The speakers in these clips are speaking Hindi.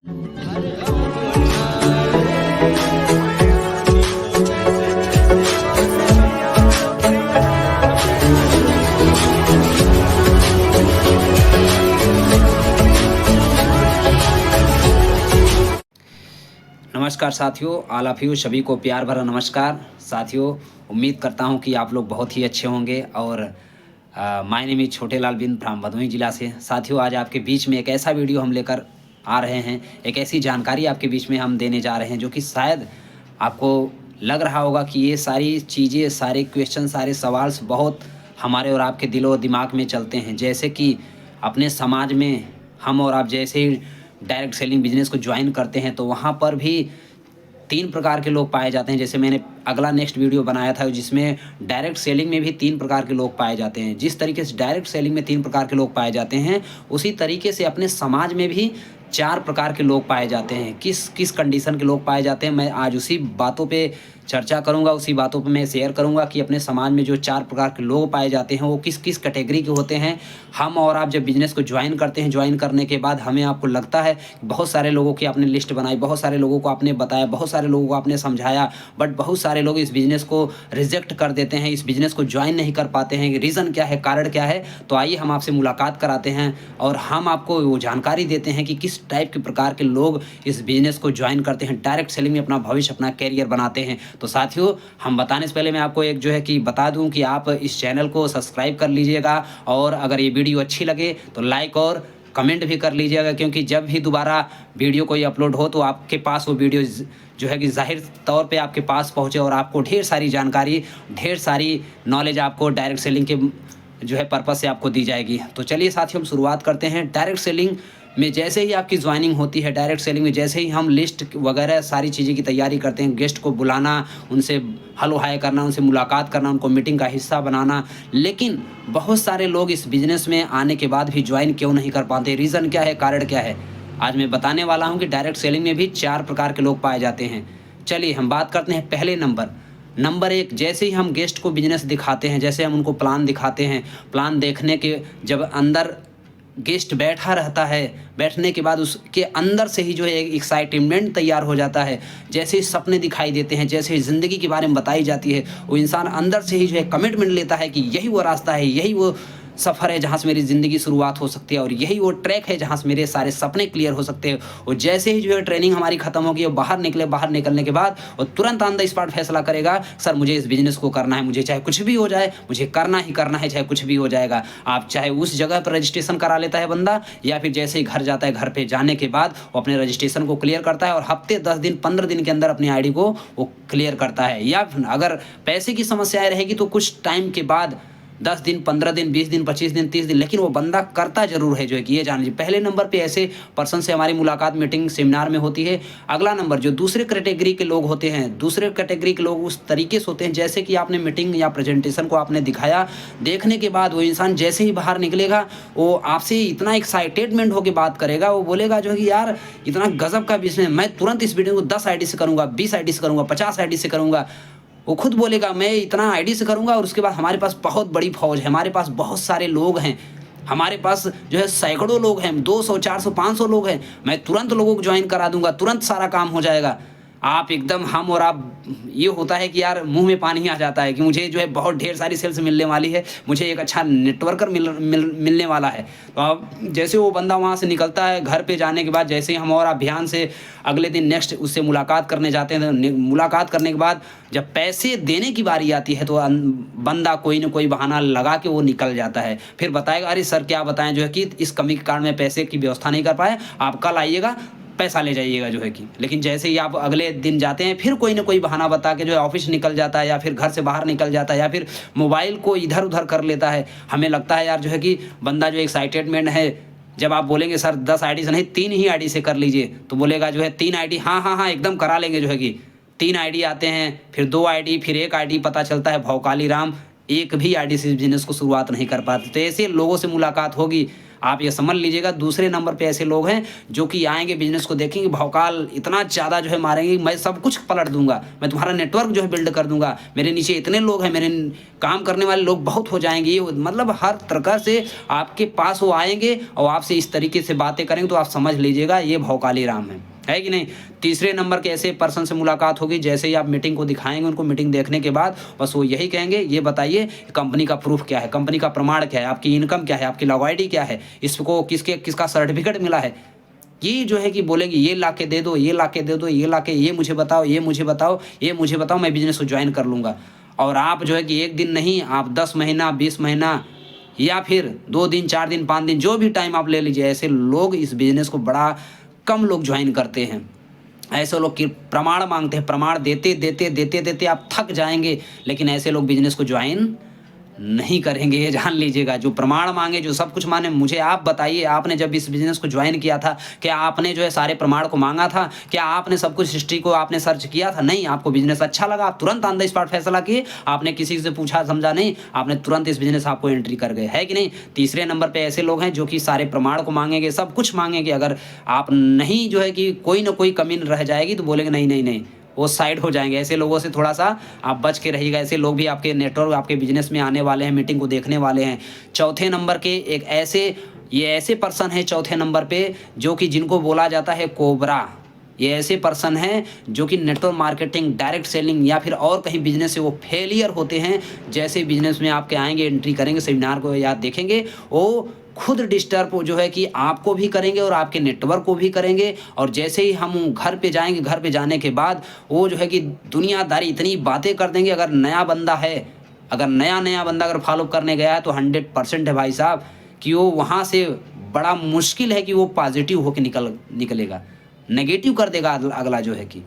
नमस्कार साथियों, ऑल ऑफ यू सभी को प्यार भरा नमस्कार। साथियों, उम्मीद करता हूं कि आप लोग बहुत ही अच्छे होंगे और माय नेम इज छोटे लाल बिंद फ्राम भदोही जिला से। साथियों, आज आपके बीच में एक ऐसा वीडियो हम लेकर आ रहे हैं, एक ऐसी जानकारी आपके बीच में हम देने जा रहे हैं जो कि शायद आपको लग रहा होगा कि ये सारी चीज़ें, सारे क्वेश्चन, सारे सवाल बहुत हमारे और आपके दिलो दिमाग में चलते हैं। जैसे कि अपने समाज में हम और आप जैसे ही डायरेक्ट सेलिंग बिजनेस को ज्वाइन करते हैं तो वहाँ पर भी 3 प्रकार के लोग पाए जाते हैं। जैसे मैंने अगला नेक्स्ट वीडियो बनाया था जिसमें डायरेक्ट सेलिंग में भी 3 प्रकार के लोग पाए जाते हैं। जिस तरीके से डायरेक्ट सेलिंग में 3 प्रकार के लोग पाए जाते हैं, उसी तरीके से अपने समाज में भी 4 प्रकार के लोग पाए जाते हैं। किस किस कंडीशन के लोग पाए जाते हैं, मैं आज उसी बातों पे चर्चा करूंगा, उसी बातों पे मैं शेयर करूंगा कि अपने समाज में जो 4 प्रकार के लोग पाए जाते हैं वो किस किस कैटेगरी के होते हैं। हम और आप जब बिज़नेस को ज्वाइन करते हैं, ज्वाइन करने के बाद हमें आपको लगता है बहुत सारे लोगों की आपने लिस्ट बनाई, बहुत सारे लोगों को आपने बताया, बहुत सारे लोगों को आपने समझाया, बट बहुत सारे लोग इस बिज़नेस को रिजेक्ट कर देते हैं, इस बिज़नेस को ज्वाइन नहीं कर पाते हैं। रीज़न क्या है, कारण क्या है? तो आइए हम आपसे मुलाकात कराते हैं और हम आपको वो जानकारी देते हैं कि किस टाइप के प्रकार के लोग इस बिज़नेस को ज्वाइन करते हैं, डायरेक्ट सेलिंग में अपना भविष्य, अपना कैरियर बनाते हैं। तो साथियों, हम बताने से पहले मैं आपको एक जो है कि बता दूं कि आप इस चैनल को सब्सक्राइब कर लीजिएगा और अगर ये वीडियो अच्छी लगे तो लाइक और कमेंट भी कर लीजिएगा, क्योंकि जब भी दोबारा वीडियो कोई अपलोड हो तो आपके पास वो वीडियो जो है कि जाहिर तौर पे आपके पास पहुंचे और आपको ढेर सारी जानकारी, ढेर सारी नॉलेज आपको डायरेक्ट सेलिंग के जो है पर्पस से आपको दी जाएगी। तो चलिए साथियों, हम शुरुआत करते हैं। डायरेक्ट सेलिंग में जैसे ही आपकी ज्वाइनिंग होती है, डायरेक्ट सेलिंग में जैसे ही हम लिस्ट वगैरह सारी चीज़ें की तैयारी करते हैं, गेस्ट को बुलाना, उनसे हेलो हाय करना, उनसे मुलाकात करना, उनको मीटिंग का हिस्सा बनाना, लेकिन बहुत सारे लोग इस बिज़नेस में आने के बाद भी ज्वाइन क्यों नहीं कर पाते? रीज़न क्या है, कारण क्या है? आज मैं बताने वाला हूँ कि डायरेक्ट सेलिंग में भी 4 प्रकार के लोग पाए जाते हैं। चलिए हम बात करते हैं पहले नंबर 1, जैसे ही हम गेस्ट को बिजनेस दिखाते हैं, जैसे हम उनको प्लान दिखाते हैं, प्लान देखने के जब अंदर गेस्ट बैठा रहता है, बैठने के बाद उसके अंदर से ही जो है एक एक्साइटमेंट तैयार हो जाता है। जैसे ही सपने दिखाई देते हैं, जैसे ही ज़िंदगी के बारे में बताई जाती है, वो इंसान अंदर से ही जो है कमिटमेंट लेता है कि यही वो रास्ता है, यही वो सफ़र है जहाँ से मेरी ज़िंदगी शुरुआत हो सकती है और यही वो ट्रैक है जहाँ से मेरे सारे सपने क्लियर हो सकते हैं। और जैसे ही जो है ट्रेनिंग हमारी ख़त्म होगी, वो बाहर निकलने के बाद वो तुरंत ऑन द स्पॉट फैसला करेगा, सर मुझे इस बिज़नेस को करना है, मुझे चाहे कुछ भी हो जाए, मुझे करना ही करना है, चाहे कुछ भी हो जाएगा। आप चाहे उस जगह पर रजिस्ट्रेशन करा लेता है बंदा, या फिर जैसे ही घर जाता है, घर पर जाने के बाद वो अपने रजिस्ट्रेशन को क्लियर करता है और हफ्ते 10 दिन 15 दिन के अंदर अपनी ID को वो क्लियर करता है। या अगर पैसे की समस्याएँ रहेगी तो कुछ टाइम के बाद 10 दिन, 15 दिन, 20 दिन, 25 दिन, 30 दिन, लेकिन वो बंदा करता जरूर है, जो है कि ये जान लीजिए। पहले नंबर पे ऐसे पर्सन से हमारी मुलाकात मीटिंग सेमिनार में होती है। अगला नंबर जो दूसरे कैटेगरी के लोग होते हैं, दूसरे कैटेगरी के लोग उस तरीके से होते हैं जैसे कि आपने मीटिंग या प्रेजेंटेशन को आपने दिखाया, देखने के बाद वो इंसान जैसे ही बाहर निकलेगा वो आपसे इतना एक्साइटेडमेंट होकर बात करेगा, वो बोलेगा जो है कि यार इतना गजब का बिजनेस, मैं तुरंत इस वीडियो को 10 ID से करूँगा, 20 ID से करूँगा, 50 ID से करूँगा। वो खुद बोलेगा मैं इतना ID से करूँगा और उसके बाद हमारे पास बहुत बड़ी फौज है, हमारे पास बहुत सारे लोग हैं, हमारे पास जो है सैकड़ों लोग हैं, 200, 400, 500 लोग हैं, मैं तुरंत लोगों को ज्वाइन करा दूंगा, तुरंत सारा काम हो जाएगा। आप एकदम हम और आप, ये होता है कि यार मुंह में पानी आ जाता है कि मुझे जो है बहुत ढेर सारी सेल्स मिलने वाली है, मुझे एक अच्छा नेटवर्कर मिलने वाला है। तो अब जैसे वो बंदा वहाँ से निकलता है, घर पे जाने के बाद जैसे ही हम और आप ध्यान से अगले दिन नेक्स्ट उससे मुलाकात करने जाते हैं, तो मुलाकात करने के बाद जब पैसे देने की बारी आती है तो बंदा कोई ना कोई बहाना लगा के वो निकल जाता है। फिर बताएगा अरे सर क्या बताएं, जो है कि इस कमी के कारण मैं पैसे की व्यवस्था नहीं कर पाया, आप कल आइएगा, पैसा ले जाइएगा, जो है कि। लेकिन जैसे ही आप अगले दिन जाते हैं, फिर कोई ना कोई बहाना बता के जो है ऑफिस निकल जाता है, या फिर घर से बाहर निकल जाता है, या फिर मोबाइल को इधर उधर कर लेता है। हमें लगता है यार जो है कि बंदा जो एक्साइटेडमेंट है, जब आप बोलेंगे सर 10 ID से नहीं 3 ही ID से कर लीजिए, तो बोलेगा जो है 3 ID, हाँ एकदम करा लेंगे, जो है कि 3 ID आते हैं, फिर 2 ID, फिर 1 ID, पता चलता है भौकाली राम एक भी ID से बिजनेस को शुरुआत नहीं कर पाते। तो ऐसे लोगों से मुलाकात होगी, आप ये समझ लीजिएगा। दूसरे नंबर पे ऐसे लोग हैं जो कि आएंगे, बिजनेस को देखेंगे, भौकाल इतना ज़्यादा जो है मारेंगे, मैं सब कुछ पलट दूंगा, मैं तुम्हारा नेटवर्क जो है बिल्ड कर दूंगा, मेरे नीचे इतने लोग हैं, मेरे काम करने वाले लोग बहुत हो जाएंगे। मतलब हर तरह से आपके पास वो आएंगे और आपसे इस तरीके से बातें करेंगे, तो आप समझ लीजिएगा ये भौकाली राम है कि नहीं। तीसरे नंबर के ऐसे पर्सन से मुलाकात होगी, जैसे ही आप मीटिंग को दिखाएंगे उनको, मीटिंग देखने के बाद बस वो यही कहेंगे, ये बताइए कंपनी का प्रूफ क्या है, कंपनी का प्रमाण क्या है, आपकी इनकम क्या है, आपकी लॉग आईडी क्या है, इसको किसका सर्टिफिकेट मिला है। ये जो है कि बोलेंगे ये ला के दे दो, ये ला के दे दो, ये ला के, ये मुझे बताओ, ये मुझे बताओ, ये मुझे बताओ, मैं बिजनेस को ज्वाइन कर लूँगा। और आप जो है कि एक दिन नहीं, आप 10 महीना 20 महीना या फिर 2 दिन 4 दिन 5 दिन जो भी टाइम आप ले लीजिए, ऐसे लोग इस बिज़नेस को बड़ा कम लोग ज्वाइन करते हैं। ऐसे लोग कि प्रमाण मांगते हैं, प्रमाण देते देते देते देते आप थक जाएंगे, लेकिन ऐसे लोग बिजनेस को ज्वाइन नहीं करेंगे, ये जान लीजिएगा। जो प्रमाण मांगे, जो सब कुछ माने, मुझे आप बताइए, आपने जब इस बिजनेस को ज्वाइन किया था, क्या आपने जो है सारे प्रमाण को मांगा था? क्या आपने सब कुछ हिस्ट्री को आपने सर्च किया था? नहीं। आपको बिजनेस अच्छा लगा, आप तुरंत ऑन द स्पॉट फैसला किए, आपने किसी से पूछा समझा नहीं, आपने तुरंत इस बिजनेस आपको एंट्री कर गए, है कि नहीं। तीसरे नंबर पर ऐसे लोग हैं जो कि सारे प्रमाण को मांगेंगे, सब कुछ मांगेंगे, अगर आप नहीं जो है कि कोई ना कोई कमी रह जाएगी तो बोलेंगे नहीं नहीं नहीं, वो साइड हो जाएंगे। ऐसे लोगों से थोड़ा सा आप बच के रहिएगा। ऐसे लोग भी आपके नेटवर्क, आपके बिजनेस में आने वाले हैं, मीटिंग को देखने वाले हैं। चौथे नंबर के ये ऐसे पर्सन है चौथे नंबर पे, जो कि जिनको बोला जाता है कोबरा। ये ऐसे पर्सन हैं जो कि नेटवर्क मार्केटिंग, डायरेक्ट सेलिंग या फिर और कहीं बिजनेस से वो फेलियर होते हैं। जैसे बिजनेस में आपके आएंगे, एंट्री करेंगे, सेमिनार को याद देखेंगे, वो खुद डिस्टर्ब जो है कि आपको भी करेंगे और आपके नेटवर्क को भी करेंगे। और जैसे ही हम घर पे जाएंगे, घर पे जाने के बाद वो जो है कि दुनियादारी इतनी बातें कर देंगे। अगर नया बंदा है, अगर नया बंदा अगर फॉलो करने गया है तो 100% है भाई साहब कि वो वहाँ से बड़ा मुश्किल है कि वो पॉजिटिव होकर निकलेगा, नेगेटिव कर देगा अगला जो है कि।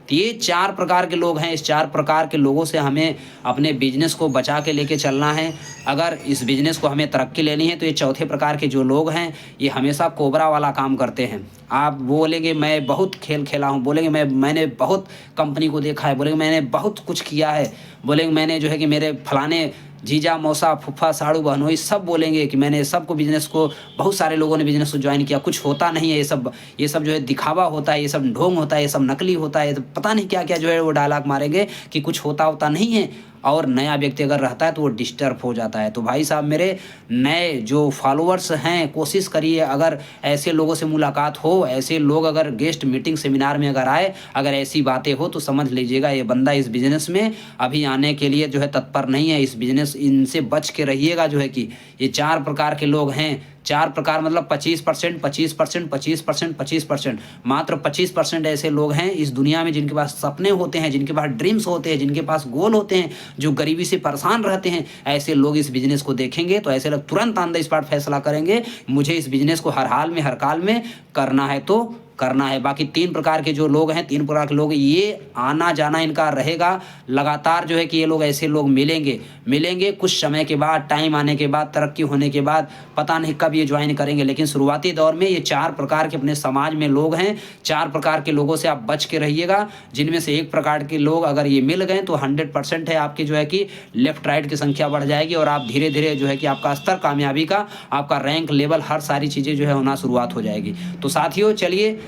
तो ये 4 प्रकार के लोग हैं। इस 4 प्रकार के लोगों से हमें अपने बिजनेस को बचा के लेके चलना है। अगर इस बिजनेस को हमें तरक्की लेनी है तो ये चौथे प्रकार के जो लोग हैं, ये हमेशा कोबरा वाला काम करते हैं। आप बोलेंगे मैं बहुत खेल खेला हूँ, बोलेंगे मैंने बहुत कंपनी को देखा है, बोलेंगे मैंने बहुत कुछ किया है, बोलेंगे मैंने जो है कि मेरे फलाने जीजा मौसा फूफा साड़ू बहनोई सब बोलेंगे कि मैंने सबको बिजनेस को, बहुत सारे लोगों ने बिजनेस को ज्वाइन किया, कुछ होता नहीं है। ये सब जो है दिखावा होता है, ये सब ढोंग होता है, ये सब नकली होता है, तो पता नहीं क्या क्या जो है वो डायलॉग मारेंगे कि कुछ होता नहीं है। और नया व्यक्ति अगर रहता है तो वो डिस्टर्ब हो जाता है। तो भाई साहब मेरे नए जो फॉलोअर्स हैं, कोशिश करिए अगर ऐसे लोगों से मुलाकात हो, ऐसे लोग अगर गेस्ट मीटिंग सेमिनार में अगर आए, अगर ऐसी बातें हो तो समझ लीजिएगा ये बंदा इस बिज़नेस में अभी आने के लिए जो है तत्पर नहीं है। इस बिज़नेस, इनसे बच के रहिएगा। जो है कि ये 4 प्रकार के लोग हैं। 4 प्रकार मतलब 25%, 25%, 25%, 25%, मात्र 25% ऐसे लोग हैं इस दुनिया में जिनके पास सपने होते हैं, जिनके पास ड्रीम्स होते हैं, जिनके पास गोल होते हैं, जो गरीबी से परेशान रहते हैं। ऐसे लोग इस बिज़नेस को देखेंगे तो ऐसे लोग तुरंत ऑन द स्पॉट फैसला करेंगे, मुझे इस बिज़नेस को हर हाल में, हर काल में करना है तो करना है। बाकी 3 प्रकार के जो लोग हैं, 3 प्रकार के लोग, ये आना जाना इनका रहेगा लगातार। जो है कि ये लोग, ऐसे लोग मिलेंगे कुछ समय के बाद, टाइम आने के बाद, तरक्की होने के बाद, पता नहीं कब ये ज्वाइन करेंगे। लेकिन शुरुआती दौर में ये 4 प्रकार के अपने समाज में लोग हैं। 4 प्रकार के लोगों से आप बच के रहिएगा। जिनमें से 1 प्रकार के लोग अगर ये मिल गए तो 100% है आपकी जो है कि लेफ्ट राइट की संख्या बढ़ जाएगी और आप धीरे धीरे जो है कि आपका स्तर कामयाबी का, आपका रैंक लेवल, हर सारी चीज़ें जो है होना शुरुआत हो जाएगी। तो साथियों चलिए,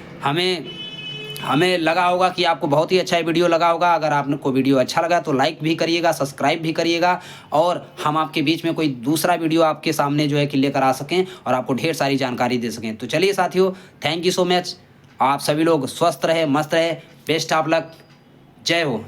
हमें लगा होगा कि आपको बहुत ही अच्छा वीडियो लगा होगा। अगर आपको वीडियो अच्छा लगा तो लाइक भी करिएगा, सब्सक्राइब भी करिएगा, और हम आपके बीच में कोई दूसरा वीडियो आपके सामने जो है कि लेकर आ सकें और आपको ढेर सारी जानकारी दे सकें। तो चलिए साथियों, थैंक यू सो मच। आप सभी लोग स्वस्थ रहे, मस्त रहे, बेस्ट ऑफ लक, जय हो।